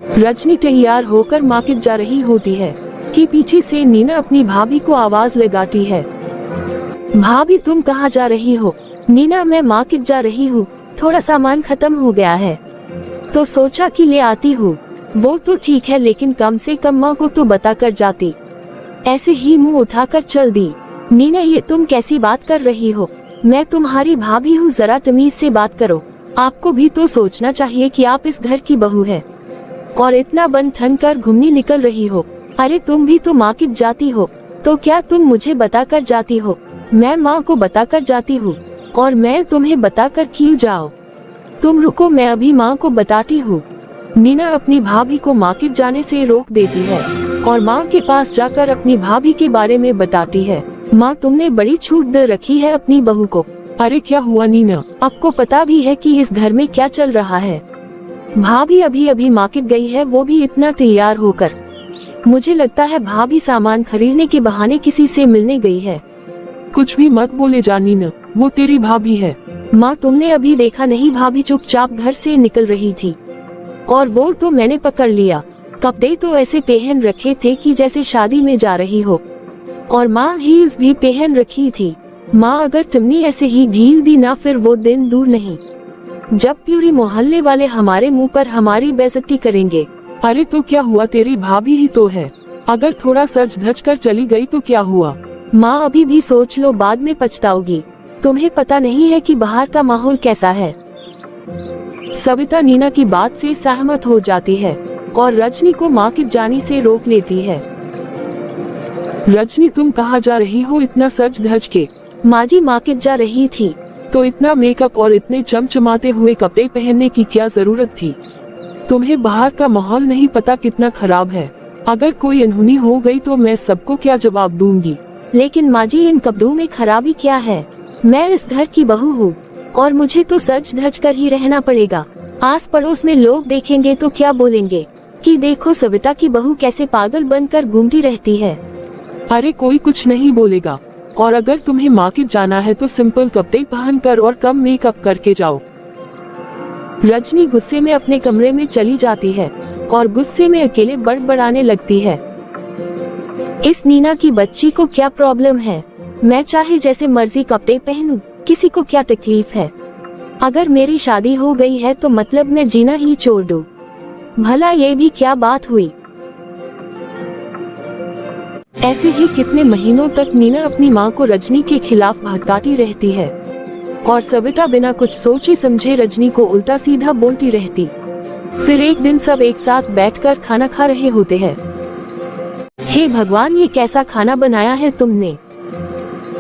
रजनी तैयार होकर मार्केट जा रही होती है कि पीछे से नीना अपनी भाभी को आवाज लगाती है। भाभी तुम कहाँ जा रही हो? नीना मैं मार्केट जा रही हूँ, थोड़ा सामान खत्म हो गया है तो सोचा कि ले आती हूँ। वो तो ठीक है लेकिन कम से कम माँ को तो बता कर जाती। ऐसे ही मुंह उठाकर चल दी। नीना ये तुम कैसी बात कर रही हो? मैं तुम्हारी भाभी हूँ, जरा तमीज से बात करो। आपको भी तो सोचना चाहिए कि आप इस घर की बहू है और इतना बन ठन कर घूमने निकल रही हो। अरे तुम भी तो मार्केट जाती हो तो क्या तुम मुझे बता कर जाती हो? मैं माँ को बता कर जाती हूँ और मैं तुम्हें बता कर क्यों जाओ? तुम रुको, मैं अभी माँ को बताती हूँ। नीना अपनी भाभी को मार्केट जाने से रोक देती है और माँ के पास जाकर अपनी भाभी के बारे में बताती है। माँ तुमने बड़ी छूट दे रखी है अपनी बहू को। अरे क्या हुआ नीना? आपको पता भी है कि इस घर में क्या चल रहा है? भाभी अभी अभी मार्केट गई है, वो भी इतना तैयार होकर। मुझे लगता है भाभी सामान खरीदने के बहाने किसी से मिलने गई है। कुछ भी मत बोले जा नीना, वो तेरी भाभी है। माँ तुमने अभी देखा नहीं, भाभी चुपचाप घर से निकल रही थी और वो तो मैंने पकड़ लिया। कपड़े तो ऐसे पहन रखे थे कि जैसे शादी में जा रही हो और माँ हील्स भी पहन रखी थी। माँ अगर तुमने ऐसे ही ढील दी ना, फिर वो दिन दूर नहीं जब पूरी मोहल्ले वाले हमारे मुंह पर हमारी बेइज्जती करेंगे। अरे तो क्या हुआ, तेरी भाभी ही तो है। अगर थोड़ा सज धज कर चली गई तो क्या हुआ? माँ अभी भी सोच लो, बाद में पछताओगी। तुम्हें पता नहीं है कि बाहर का माहौल कैसा है। सविता नीना की बात से सहमत हो जाती है और रजनी को मार्केट जाने से रोक लेती है। रजनी तुम कहाँ जा रही हो इतना सज धज के? माँ जी मार्केट जा रही थी। तो इतना मेकअप और इतने चमचमाते हुए कपड़े पहनने की क्या जरूरत थी? तुम्हें बाहर का माहौल नहीं पता कितना खराब है। अगर कोई अनहोनी हो गई तो मैं सबको क्या जवाब दूंगी? लेकिन माँ जी इन कपड़ों में खराबी क्या है? मैं इस घर की बहू हूँ और मुझे तो सज धज कर ही रहना पड़ेगा। आस पड़ोस में लोग देखेंगे तो क्या बोलेंगे कि देखो सविता की बहू कैसे पागल बनकर घूमती रहती है। अरे कोई कुछ नहीं बोलेगा, और अगर तुम्हें मार्केट जाना है तो सिंपल कपड़े पहनकर और कम मेकअप करके जाओ। रजनी गुस्से में अपने कमरे में चली जाती है और गुस्से में अकेले बड़बड़ाने लगती है। इस नीना की बच्ची को क्या प्रॉब्लम है? मैं चाहे जैसे मर्जी कपड़े पहनूं, किसी को क्या तकलीफ है? अगर मेरी शादी हो गई है तो मतलब मैं जीना ही छोड़ दूं। भला ये भी क्या बात हुई? ऐसे ही कितने महीनों तक नीना अपनी माँ को रजनी के खिलाफ भड़काती रहती है और सविता बिना कुछ सोचे समझे रजनी को उल्टा सीधा बोलती रहती। फिर एक दिन सब एक साथ बैठकर खाना खा रहे होते हैं। हे भगवान, ये कैसा खाना बनाया है तुमने?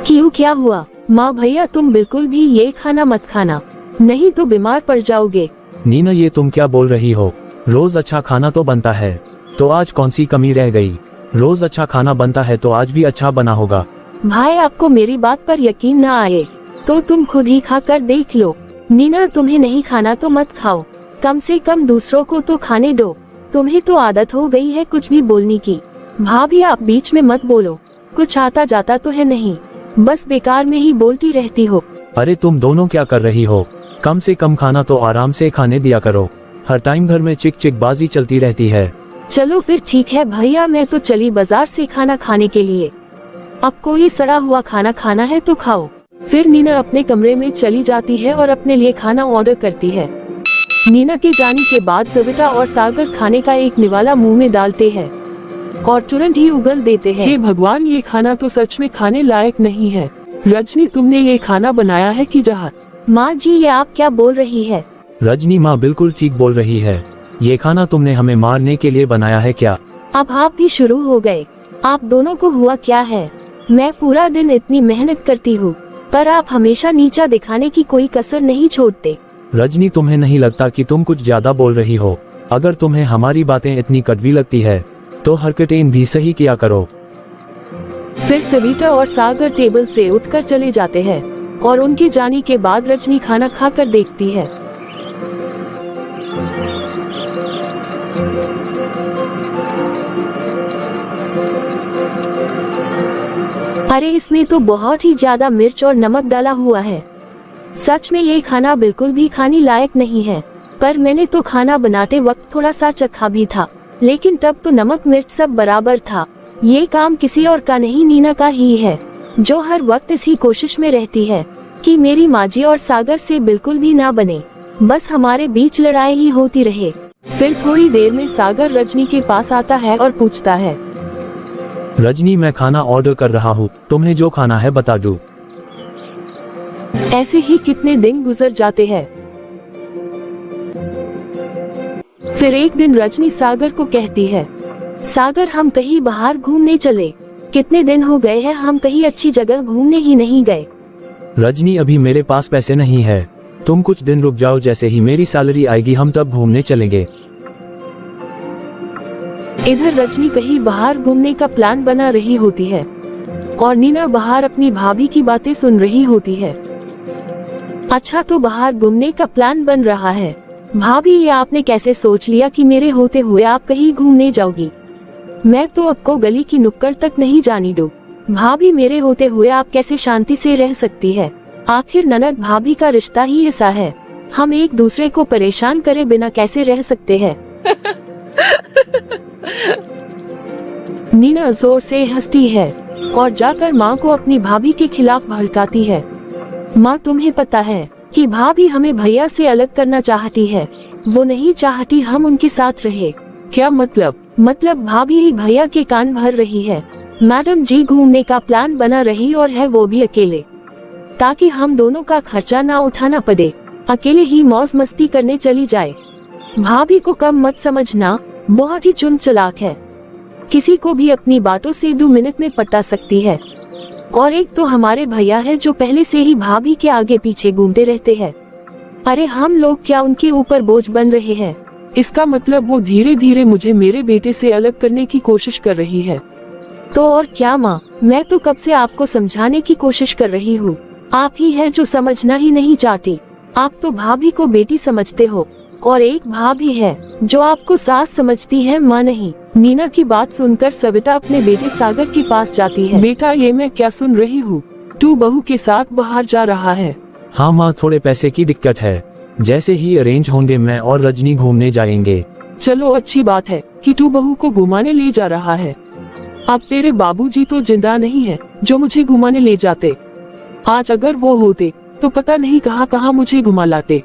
क्यों, क्या हुआ? माँ भैया तुम बिल्कुल भी ये खाना मत खाना, नहीं तो बीमार पड़ जाओगे। नीना ये तुम क्या बोल रही हो? रोज अच्छा खाना तो बनता है, तो आज कौन सी कमी रह गई? रोज अच्छा खाना बनता है तो आज भी अच्छा बना होगा। भाई आपको मेरी बात पर यकीन न आए तो तुम खुद ही खा कर देख लो। नीना तुम्हें नहीं खाना तो मत खाओ, कम से कम दूसरों को तो खाने दो। तुम्हें तो आदत हो गई है कुछ भी बोलने की। भाभी आप बीच में मत बोलो, कुछ आता जाता तो है नहीं, बस बेकार में ही बोलती रहती हो। अरे तुम दोनों क्या कर रही हो? कम से कम खाना तो आराम से खाने दिया करो, हर टाइम घर में चिक चिक बाजी चलती रहती है। चलो फिर ठीक है भैया, मैं तो चली बाजार से खाना खाने के लिए। अब कोई सड़ा हुआ खाना खाना है तो खाओ। फिर नीना अपने कमरे में चली जाती है और अपने लिए खाना ऑर्डर करती है। नीना के जाने के बाद सविता और सागर खाने का एक निवाला मुंह में डालते हैं और तुरंत ही उगल देते हैं। हे भगवान, ये खाना तो सच में खाने लायक नहीं है। रजनी तुमने ये खाना बनाया है कि जहर? माँ जी ये आप क्या बोल रही है? रजनी माँ बिल्कुल ठीक बोल रही है, ये खाना तुमने हमें मारने के लिए बनाया है क्या? अब आप भी शुरू हो गए। आप दोनों को हुआ क्या है? मैं पूरा दिन इतनी मेहनत करती हूँ पर आप हमेशा नीचा दिखाने की कोई कसर नहीं छोड़ते। रजनी तुम्हें नहीं लगता कि तुम कुछ ज्यादा बोल रही हो? अगर तुम्हें हमारी बातें इतनी कड़वी लगती है तो हरकतें भी सही किया करो। फिर सविता और सागर टेबल से उठकर चले जाते हैं और उनके जाने के बाद रजनी खाना खाकर देखती है। अरे इसमें तो बहुत ही ज्यादा मिर्च और नमक डाला हुआ है। सच में ये खाना बिल्कुल भी खाने लायक नहीं है। पर मैंने तो खाना बनाते वक्त थोड़ा सा चखा भी था, लेकिन तब तो नमक मिर्च सब बराबर था। ये काम किसी और का नहीं, नीना का ही है, जो हर वक्त इसी कोशिश में रहती है कि मेरी माजी और सागर से बिल्कुल भी ना बने, बस हमारे बीच लड़ाई ही होती रहे। फिर थोड़ी देर में सागर रजनी के पास आता है और पूछता है, रजनी मैं खाना ऑर्डर कर रहा हूँ, तुम्हें जो खाना है बता दो। ऐसे ही कितने दिन गुजर जाते हैं। फिर एक दिन रजनी सागर को कहती है, सागर हम कहीं बाहर घूमने चले, कितने दिन हो गए हैं हम कहीं अच्छी जगह घूमने ही नहीं गए। रजनी अभी मेरे पास पैसे नहीं है, तुम कुछ दिन रुक जाओ, जैसे ही मेरी सैलरी आएगी हम तब घूमने चलेंगे। इधर रजनी कहीं बाहर घूमने का प्लान बना रही होती है और नीना बाहर अपनी भाभी की बातें सुन रही होती है। अच्छा, तो बाहर घूमने का प्लान बन रहा है। भाभी, ये आपने कैसे सोच लिया कि मेरे होते हुए आप कहीं घूमने जाओगी? मैं तो आपको गली की नुक्कड़ तक नहीं जाने दूं। भाभी, मेरे होते हुए आप कैसे शांति से रह सकती है? आखिर ननद भाभी का रिश्ता ही ऐसा है, हम एक दूसरे को परेशान करे बिना कैसे रह सकते हैं? नीना जोर से हंसती है और जाकर माँ को अपनी भाभी के खिलाफ भड़काती है। माँ, तुम्हें पता है कि भाभी हमें भैया से अलग करना चाहती है, वो नहीं चाहती हम उनके साथ रहे। क्या मतलब? मतलब भाभी ही भैया के कान भर रही है। मैडम जी घूमने का प्लान बना रही और है वो भी अकेले, ताकि हम दोनों का खर्चा ना उठाना पड़े, अकेले ही मौज मस्ती करने चली जाए। भाभी को कम मत समझना, बहुत ही चुन चालाक है, किसी को भी अपनी बातों से 2 मिनट में पटा सकती है। और एक तो हमारे भैया है जो पहले से ही भाभी के आगे पीछे घूमते रहते हैं। अरे हम लोग क्या उनके ऊपर बोझ बन रहे हैं? इसका मतलब वो धीरे धीरे मुझे मेरे बेटे से अलग करने की कोशिश कर रही है। तो और क्या माँ, मैं तो कब से आपको समझाने की कोशिश कर रही हूँ, आप ही है जो समझना ही नहीं चाहती। आप तो भाभी को बेटी समझते हो और एक भाभी है जो आपको सास समझती है, माँ नहीं। नीना की बात सुनकर सविता अपने बेटे सागर के पास जाती है। बेटा, ये मैं क्या सुन रही हूँ, तू बहू के साथ बाहर जा रहा है? हाँ माँ, थोड़े पैसे की दिक्कत है, जैसे ही अरेंज होंगे मैं और रजनी घूमने जाएंगे। चलो, अच्छी बात है कि तू बहू को घुमाने ले जा रहा है। अब तेरे बाबूजी तो जिंदा नहीं है जो मुझे घुमाने ले जाते। आज अगर वो होते तो पता नहीं कहाँ कहाँ मुझे घुमा लाते।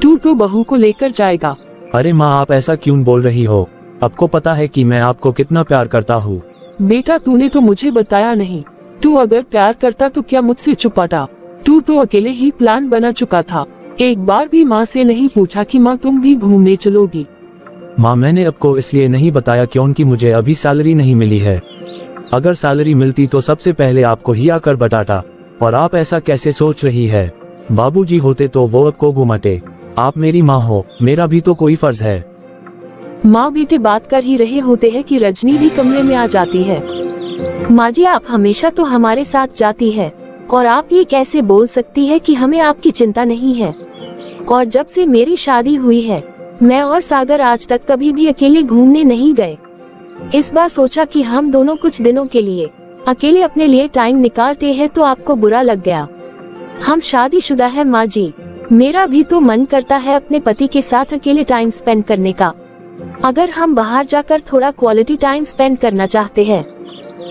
तू तो बहू को लेकर जाएगा। अरे माँ, आप ऐसा क्यों बोल रही हो? आपको पता है कि मैं आपको कितना प्यार करता हूँ। बेटा, तूने तो मुझे बताया नहीं। तू अगर प्यार करता तो क्या मुझसे छुपाता? तू तो अकेले ही प्लान बना चुका था, एक बार भी माँ से नहीं पूछा कि माँ तुम भी घूमने चलोगी। माँ, मैंने आपको इसलिए नहीं बताया क्योंकि मुझे अभी सैलरी नहीं मिली है। अगर सैलरी मिलती तो सबसे पहले आपको ही आकर बताता। और आप ऐसा कैसे सोच रही है? बाबूजी होते तो वो आपको घुमाते। आप मेरी माँ हो, मेरा भी तो कोई फर्ज है। माँ बेटे बात कर ही रहे होते हैं कि रजनी भी कमरे में आ जाती है। माँ जी, आप हमेशा तो हमारे साथ जाती है और आप ये कैसे बोल सकती है कि हमें आपकी चिंता नहीं है? और जब से मेरी शादी हुई है, मैं और सागर आज तक कभी भी अकेले घूमने नहीं गए। इस बार सोचा कि हम दोनों कुछ दिनों के लिए अकेले अपने लिए टाइम निकालते हैं तो आपको बुरा लग गया। हम शादीशुदा है माँ जी, मेरा भी तो मन करता है अपने पति के साथ अकेले टाइम स्पेंड करने का। अगर हम बाहर जाकर थोड़ा क्वालिटी टाइम स्पेंड करना चाहते हैं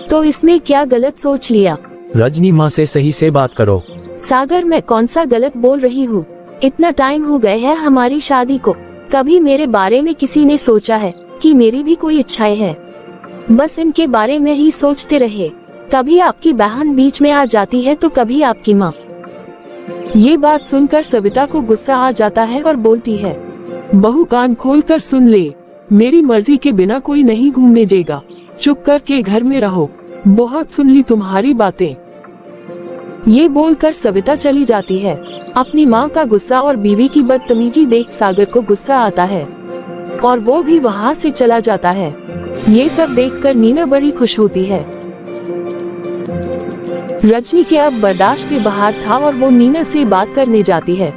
तो इसमें क्या गलत सोच लिया? रजनी माँ से सही से बात करो। सागर, मैं कौन सा गलत बोल रही हूँ? इतना टाइम हो गए है हमारी शादी को, कभी मेरे बारे में किसी ने सोचा है कि मेरी भी कोई इच्छाएं है? बस इनके बारे में ही सोचते रहे। कभी आपकी बहन बीच में आ जाती है तो कभी आपकी माँ। ये बात सुनकर सविता को गुस्सा आ जाता है और बोलती है, बहू कान खोलकर सुन ले, मेरी मर्जी के बिना कोई नहीं घूमने देगा। चुप करके घर में रहो, बहुत सुन ली तुम्हारी बातें। ये बोलकर सविता चली जाती है। अपनी माँ का गुस्सा और बीवी की बदतमीजी देख सागर को गुस्सा आता है और वो भी वहाँ से चला जाता है। ये सब देखकर नीना बड़ी खुश होती है। रजनी के अब बर्दाश्त से बाहर था और वो नीना से बात करने जाती है।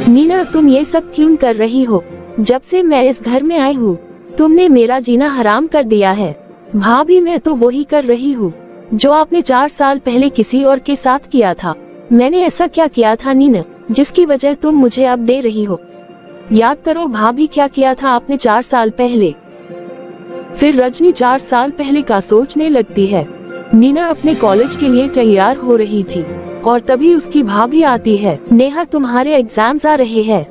नीना, तुम ये सब क्यों कर रही हो? जब से मैं इस घर में आई हूँ तुमने मेरा जीना हराम कर दिया है। भाभी, मैं तो वही कर रही हूँ जो आपने 4 साल पहले किसी और के साथ किया था। मैंने ऐसा क्या किया था नीना जिसकी वजह तुम मुझे अब दे रही हो? याद करो भाभी, क्या किया था आपने 4 साल पहले। फिर रजनी 4 साल पहले का सोचने लगती है। नीना अपने कॉलेज के लिए तैयार हो रही थी और तभी उसकी भाभी आती है। नेहा, तुम्हारे एग्जाम्स आ रहे हैं,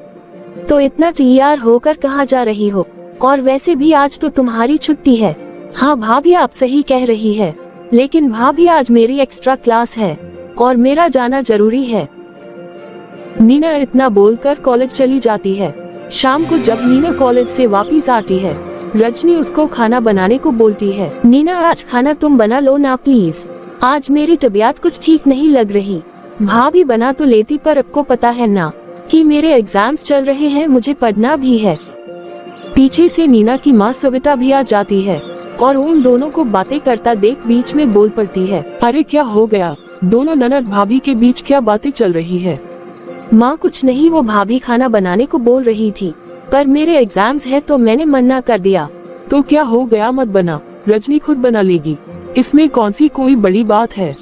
तो इतना तैयार होकर कहाँ जा रही हो? और वैसे भी आज तो तुम्हारी छुट्टी है। हाँ भाभी, आप सही कह रही है, लेकिन भाभी आज मेरी एक्स्ट्रा क्लास है और मेरा जाना जरूरी है। नीना इतना बोलकर कॉलेज चली जाती है। शाम को जब नीना कॉलेज से वापस आती है, रजनी उसको खाना बनाने को बोलती है। नीना, आज खाना तुम बना लो ना प्लीज, आज मेरी तबीयत कुछ ठीक नहीं लग रही। भाभी बना तो लेती, पर आपको पता है ना कि मेरे एग्जाम्स चल रहे हैं, मुझे पढ़ना भी है। पीछे से नीना की माँ सविता भी आ जाती है और उन दोनों को बातें करता देख बीच में बोल पड़ती है। अरे क्या हो गया? दोनों ननद भाभी के बीच क्या बातें चल रही है? माँ कुछ नहीं, वो भाभी खाना बनाने को बोल रही थी, पर मेरे एग्जाम्स है तो मैंने मना कर दिया। तो क्या हो गया, मत बना, रजनी खुद बना लेगी, इसमें कौन सी कोई बड़ी बात है।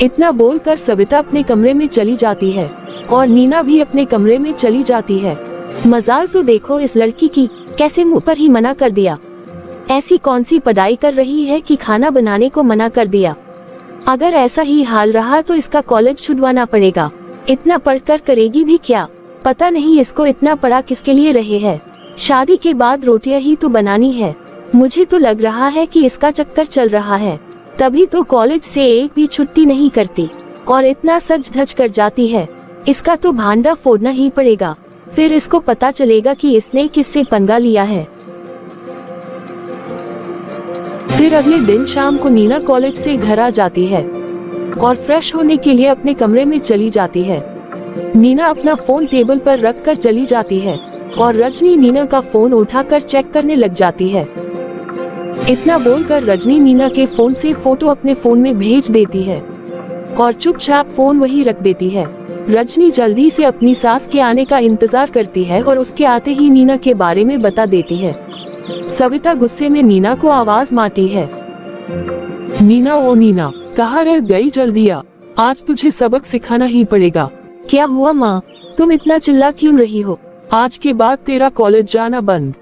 इतना बोलकर सविता अपने कमरे में चली जाती है और नीना भी अपने कमरे में चली जाती है। मजाल तो देखो इस लड़की की, कैसे मुंह पर ही मना कर दिया। ऐसी कौन सी पढ़ाई कर रही है कि खाना बनाने को मना कर दिया। अगर ऐसा ही हाल रहा तो इसका कॉलेज छुड़वाना पड़ेगा। इतना पढ़कर करेगी भी क्या? पता नहीं इसको इतना पढ़ा किसके लिए रहे हैं। शादी के बाद रोटियां ही तो बनानी है। मुझे तो लग रहा है कि इसका चक्कर चल रहा है, तभी तो कॉलेज से एक भी छुट्टी नहीं करती और इतना सज धज कर जाती है। इसका तो भांडा फोड़ना ही पड़ेगा, फिर इसको पता चलेगा कि इसने किससे पंगा लिया है। फिर अगले दिन शाम को नीना कॉलेज से घर आ जाती है और फ्रेश होने के लिए अपने कमरे में चली जाती है। नीना अपना फोन टेबल पर रख कर चली जाती है और रजनी नीना का फोन उठाकर चेक करने लग जाती है। इतना बोलकर रजनी नीना के फोन से फोटो अपने फोन में भेज देती है और चुपचाप फोन वहीं रख देती है। रजनी जल्दी से अपनी सास के आने का इंतजार करती है और उसके आते ही नीना के बारे में बता देती है। सविता गुस्से में नीना को आवाज मारती है। नीना, ओ नीना, कहाँ रह गई? जल्दी आ, आज तुझे सबक सिखाना ही पड़ेगा। क्या हुआ माँ, तुम इतना चिल्ला क्यों रही हो? आज के बाद तेरा कॉलेज जाना बंद।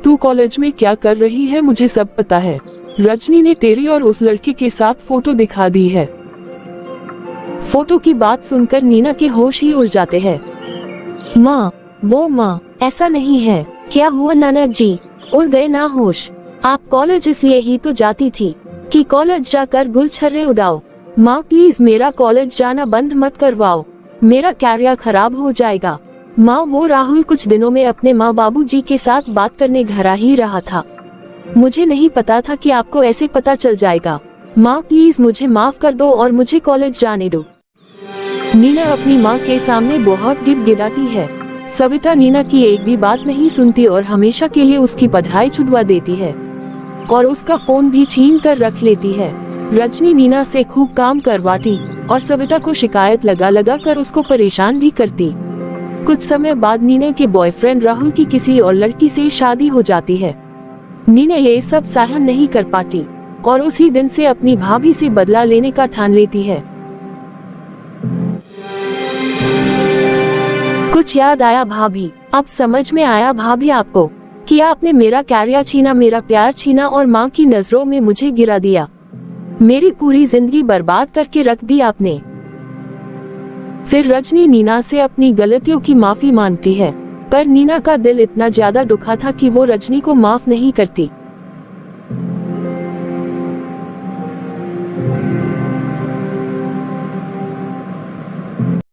तू कॉलेज में क्या कर रही है मुझे सब पता है। रजनी ने तेरी और उस लड़के के साथ फोटो दिखा दी है। फोटो की बात सुनकर नीना के होश ही उड़ जाते हैं। माँ, ऐसा नहीं है। क्या हुआ नानक जी, उड़ गए ना होश? आप कॉलेज इसलिए ही तो जाती थी कि कॉलेज जाकर गुलछर्रे उड़ाओ। माँ प्लीज मेरा कॉलेज जाना बंद मत करवाओ, मेरा कैरियर खराब हो जाएगा। माँ, वो राहुल कुछ दिनों में अपने माँ बाबूजी के साथ बात करने घर आ ही रहा था। मुझे नहीं पता था कि आपको ऐसे पता चल जाएगा। माँ प्लीज मुझे माफ कर दो और मुझे कॉलेज जाने दो। नीना अपनी माँ के सामने बहुत गिड़गिड़ाती है। सविता नीना की एक भी बात नहीं सुनती और हमेशा के लिए उसकी पढ़ाई छुड़वा देती है और उसका फोन भी छीन कर रख लेती है। रजनी नीना से खूब काम करवाती और सविता को शिकायत लगा कर उसको परेशान भी करती। कुछ समय बाद नीना के बॉयफ्रेंड राहुल की किसी और लड़की से शादी हो जाती है। नीना ये सब सहन नहीं कर पाती और उसी दिन से अपनी भाभी से बदला लेने का ठान लेती है। कुछ याद आया भाभी? अब समझ में आया भाभी आपको कि आपने मेरा कैरियर छीना, मेरा प्यार छीना और माँ की नजरों में मुझे गिरा दिया। मेरी पूरी जिंदगी बर्बाद करके रख दी आपने। फिर रजनी नीना से अपनी गलतियों की माफी मांगती है, पर नीना का दिल इतना ज्यादा दुखा था कि वो रजनी को माफ नहीं करती।